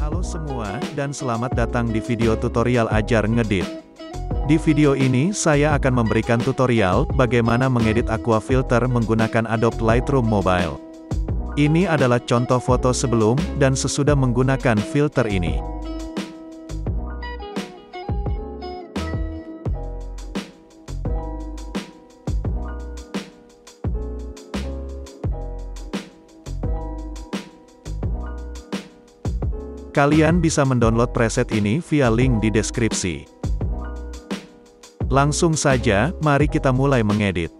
Halo semua, dan selamat datang di video tutorial ajar ngedit. Di video ini, saya akan memberikan tutorial bagaimana mengedit aqua filter menggunakan Adobe Lightroom Mobile. Ini adalah contoh foto sebelum dan sesudah menggunakan filter ini. Kalian bisa mendownload preset ini via link di deskripsi. Langsung saja, mari kita mulai mengedit.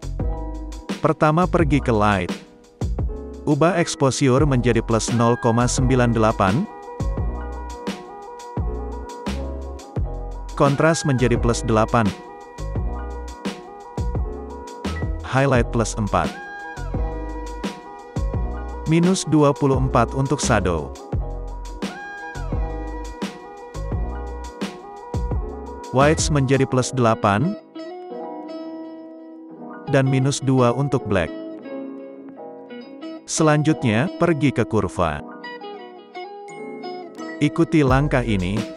Pertama pergi ke Light. Ubah exposure menjadi plus 0,98. Kontras menjadi plus 8. Highlight plus 4. Minus 24 untuk shadow. Whites menjadi plus 8, dan minus 2 untuk black. Selanjutnya, pergi ke kurva. Ikuti langkah ini.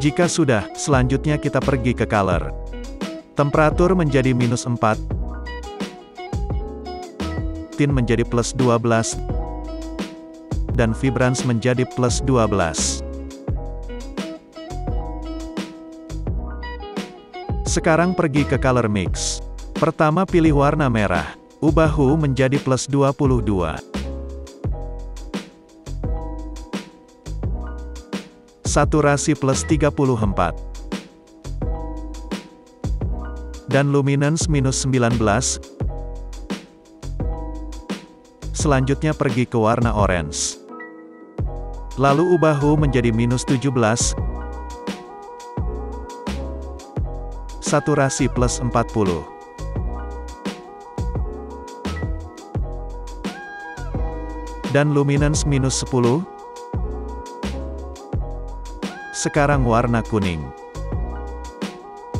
Jika sudah, selanjutnya kita pergi ke color. Temperatur menjadi minus 4. Tint menjadi plus 12. Dan vibrance menjadi plus 12. Sekarang pergi ke color mix. Pertama pilih warna merah. Ubah hue menjadi plus 22. Saturasi plus 34. Dan luminance minus 19. Selanjutnya pergi ke warna orange. Lalu ubah hue menjadi minus 17. Saturasi plus 40. Dan luminance minus 10. Sekarang warna kuning.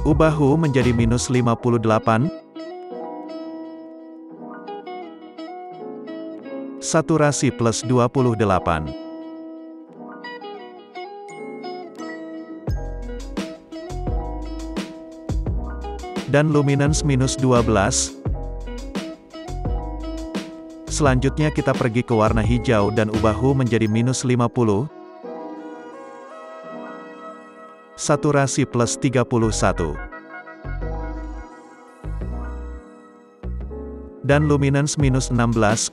Ubah hue menjadi minus 58. Saturasi plus 28. Dan luminance minus 12. Selanjutnya kita pergi ke warna hijau dan ubah hue menjadi minus 50. Saturasi plus 31. Dan luminance minus 16.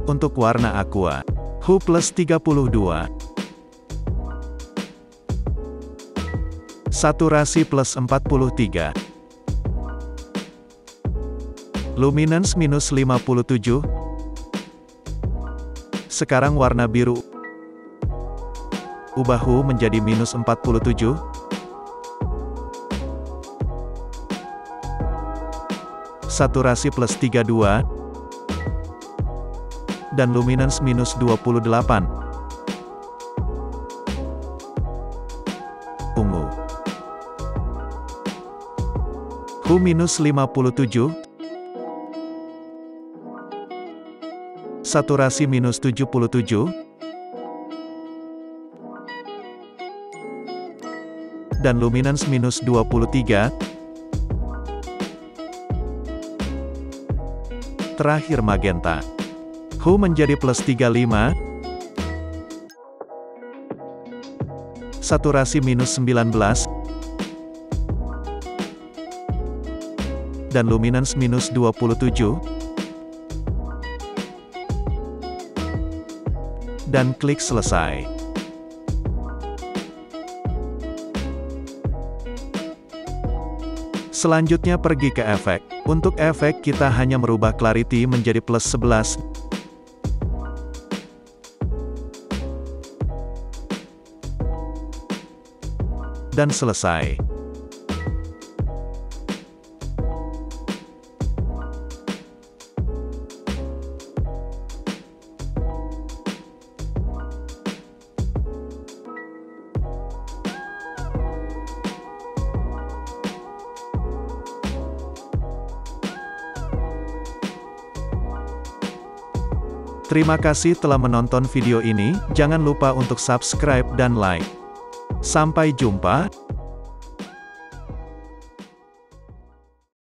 Untuk warna aqua, hue plus 32. Saturasi plus 43. Luminance minus 57. Sekarang warna biru. Ubah hue menjadi minus 47. saturasi plus 32, dan luminance minus 28. Ungu. Hue minus 57, saturasi minus 77, dan luminance minus 23. Terakhir magenta. Hue menjadi plus 35, saturasi minus 19, dan luminance minus 27. Dan klik selesai. Selanjutnya pergi ke efek. Untuk efek kita hanya merubah clarity menjadi plus 11. Dan selesai. Terima kasih telah menonton video ini, jangan lupa untuk subscribe dan like. Sampai jumpa.